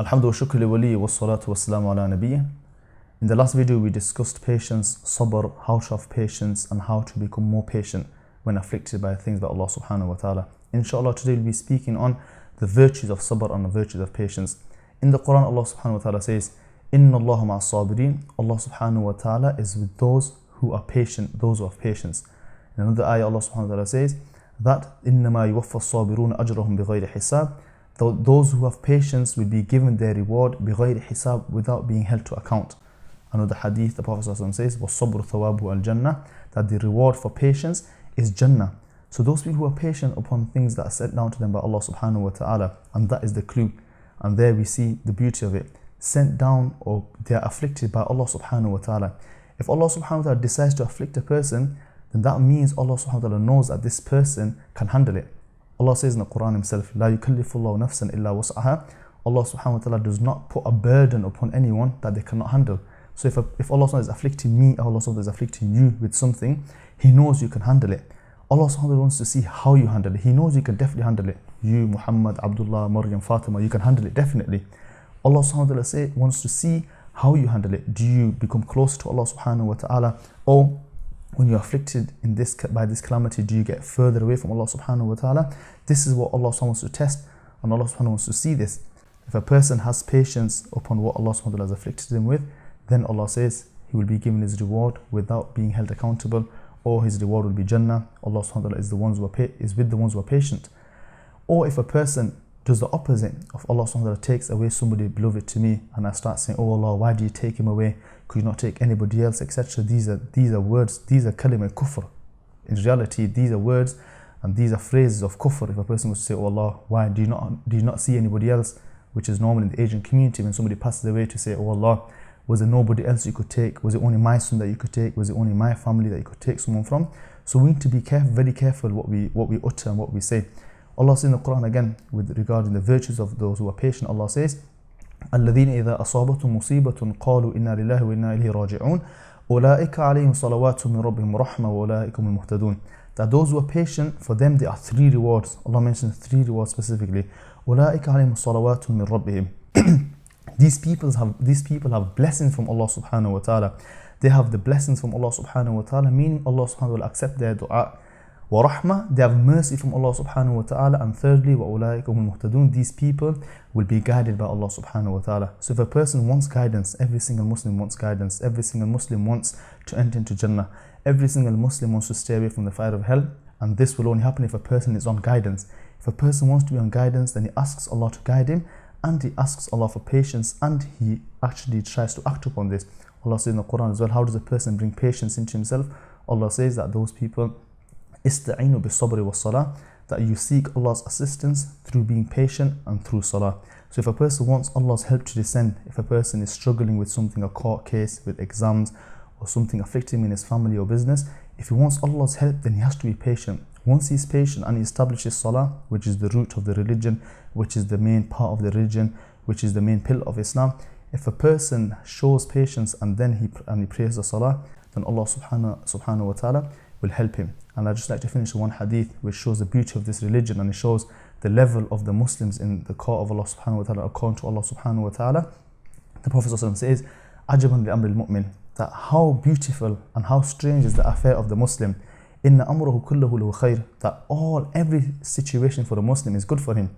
Alhamdu wa shukri li wali wa salatu wa salamu ala nabiyyih. In the last video we discussed patience, sabr, how to have patience and how to become more patient when afflicted by things by Allah subhanahu wa ta'ala. Inshallah today we'll be speaking on the virtues of sabr and the virtues of patience. In the Quran Allah subhanahu wa ta'ala says, Inna Allah ma'as sabirin. Allah subhanahu wa ta'ala is with those who are patient, those who have patience. In another ayah Allah subhanahu wa ta'ala says that إِنَّمَا يُوَفَّى الصَّابِرُونَ أَجْرَهُمْ بِغَيْرِ حِسَابٍ. Those who have patience will be given their reward بِغَيْرِ حِسَابٍ, without being held to account. Another hadith the Prophet says وَالصَّبْرُ ثَوَابُهُ الْجَنَّةِ, that the reward for patience is Jannah. So those people who are patient upon things that are sent down to them by Allah subhanahu wa ta'ala, and that is the clue, and there we see the beauty of it, sent down, or they are afflicted by Allah subhanahu wa ta'ala. If Allah subhanahu wa ta'ala decides to afflict a person, then that means Allah subhanahu wa ta'ala knows that this person can handle it. Allah says in the Quran himself, لا يكلف الله نفسا إلا وسعها. Allah subhanahu wa ta'ala does not put a burden upon anyone that they cannot handle. So if Allah subhanahu wa ta'ala is afflicting me, Allah subhanahu wa ta'ala is afflicting you with something, He knows you can handle it. Allah subhanahu wa ta'ala wants to see how you handle it. He knows you can definitely handle it. You, Muhammad, Abdullah, Maryam, Fatima, you can handle it definitely. Allah subhanahu wa ta'ala wants to see how you handle it. Do you become closer to Allah subhanahu wa ta'ala, or when you're afflicted by this calamity, do you get further away from Allah subhanahu wa ta'ala? This is what Allah subhanahu wants to test, and Allah subhanahu wants to see this. If a person has patience upon what Allah subhanahu wa ta'ala has afflicted him with, then Allah says he will be given his reward without being held accountable, or his reward will be Jannah. Allah subhanahu wa ta'ala is with the ones who are patient. Or if a person does the opposite of Allah subhanahu wa ta'ala takes away somebody beloved to me, and I start saying, oh Allah, why do you take him away? Could you not take anybody else, etc.? These are words, these are kalima kufr. In reality, these are words and these are phrases of kufr. If a person was to say, oh Allah, why do you not see anybody else? Which is normal in the Asian community when somebody passes away, to say, oh Allah, was there nobody else you could take? Was it only my son that you could take? Was it only my family that you could take someone from? So we need to be very careful what we utter and what we say. Allah says in the Quran again, with regarding the virtues of those who are patient, Allah says, الذين إذا أصابتهم مصيبة قالوا إنا لله وإنا إليه راجعون أولئك عليهم صلوات من ربهم رحمة وأولئك هم المهتدون. That those who are patient, for them there are 3 rewards. Allah mentions 3 rewards specifically. أولئك عليهم صلوات من ربهم. These people have blessings from Allah subhanahu wa ta'ala. They have the blessings from Allah subhanahu wa ta'ala, meaning Allah subhanahu wa ta'ala will accept their dua. وَرَحْمَةً, they have mercy from Allah subhanahu wa ta'ala. And thirdly, وَأُولَٰئِكَ هُمُ الْمُهْتَدُونَ, these people will be guided by Allah subhanahu wa ta'ala. So if a person wants guidance, every single Muslim wants guidance. Every single Muslim wants to enter into Jannah. Every single Muslim wants to stay away from the fire of hell. And this will only happen if a person is on guidance. If a person wants to be on guidance, then he asks Allah to guide him, and he asks Allah for patience, and he actually tries to act upon this. Allah says in the Quran as well, how does a person bring patience into himself? Allah says that those people, استعينوا بالصبر والصلاة, that you seek Allah's assistance through being patient and through salah. So if a person wants Allah's help to descend, if a person is struggling with something, a court case, with exams, or something afflicting him in his family or business, if he wants Allah's help, then he has to be patient. Once he's patient and he establishes salah, which is the root of the religion, which is the main part of the religion, which is the main pillar of Islam, if a person shows patience and then he prays the salah, then Allah subhanahu wa ta'ala will help him. And I'd just like to finish with one hadith which shows the beauty of this religion, and it shows the level of the Muslims in the court of Allah subhanahu wa ta'ala, according to Allah subhanahu wa ta'ala. The Prophet says, عَجَبًا لِأَمْرِ الْمُؤْمِنِ, that how beautiful and how strange is the affair of the Muslim. إِنَّ أَمْرَهُ كُلَّهُ لَهُ خَيْرٌ, that every situation for the Muslim is good for him.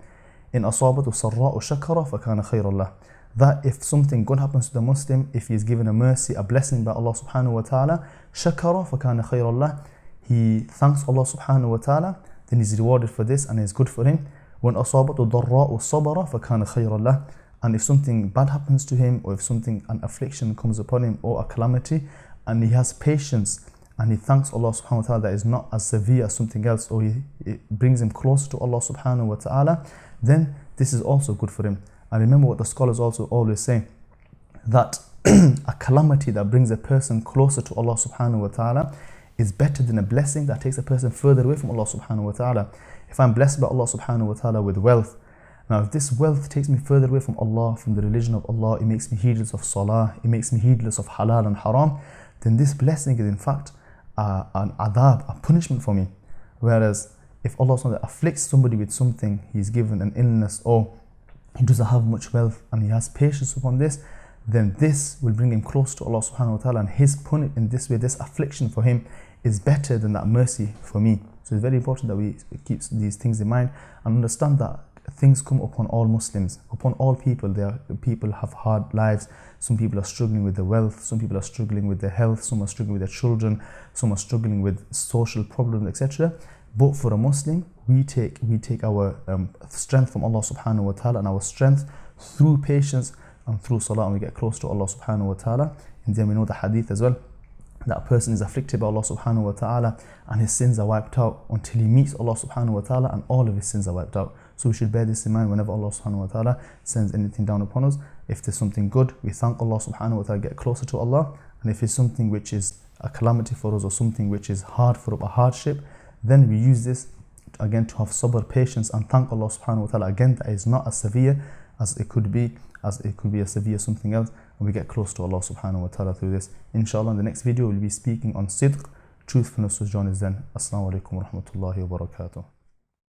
إِنْ أَصَابَتُ سَرَّاءُ شَكَرَ فَكَانَ خَيْرًا لَهُ, that if something good happens to the Muslim, if he is given a mercy, a blessing by Allah subhanahu wa ta'ala, شَكَرَ فَكَانَ خَيْرًا لَهُ, he thanks Allah subhanahu wa ta'ala, then he's rewarded for this and it's good for him. When أَصَابَتُ ضَرَّاءُ صَبَرَ فَكَانَ خَيْرًا لَهُ, and if something bad happens to him, or if an affliction comes upon him, or a calamity, and he has patience and he thanks Allah subhanahu wa ta'ala that is not as severe as something else, or it brings him closer to Allah subhanahu wa ta'ala, then this is also good for him. And remember what the scholars also always say, that a calamity that brings a person closer to Allah subhanahu wa ta'ala is better than a blessing that takes a person further away from Allah subhanahu wa ta'ala. If I'm blessed by Allah subhanahu wa ta'ala with wealth, now if this wealth takes me further away from Allah, from the religion of Allah, it makes me heedless of salah, it makes me heedless of halal and haram, then this blessing is in fact an adab, a punishment for me. Whereas if Allah subhanahu wa ta'ala afflicts somebody with something, he's given an illness, or he doesn't have much wealth and he has patience upon this, then this will bring him close to Allah subhanahu wa ta'ala, and his punishment in this way, this affliction for him is better than that mercy for me. So it's very important that we keep these things in mind and understand that things come upon all Muslims, upon all people. People have hard lives. Some people are struggling with their wealth, some people are struggling with their health, some are struggling with their children, some are struggling with social problems, etc. But for a Muslim, we take our strength from Allah subhanahu wa ta'ala, and our strength through patience and through salah, and we get close to Allah subhanahu wa ta'ala. And then we know the hadith as well, that a person is afflicted by Allah subhanahu wa ta'ala and his sins are wiped out until he meets Allah subhanahu wa ta'ala, and all of his sins are wiped out. So we should bear this in mind whenever Allah subhanahu wa ta'ala sends anything down upon us. If there's something good, we thank Allah subhanahu wa ta'ala, get closer to Allah. And if it's something which is a calamity for us, or something which is hard for us, a hardship, then we use this again to have sabr, patience, and thank Allah subhanahu wa ta'ala. Again, that is not as severe as it could be, a severe something else, and we get close to Allah subhanahu wa ta'ala through this. Inshallah, in the next video we'll be speaking on sidq, truthfulness. So join us then. Assalamu alaikum wa rahmatullahi wa barakatuh.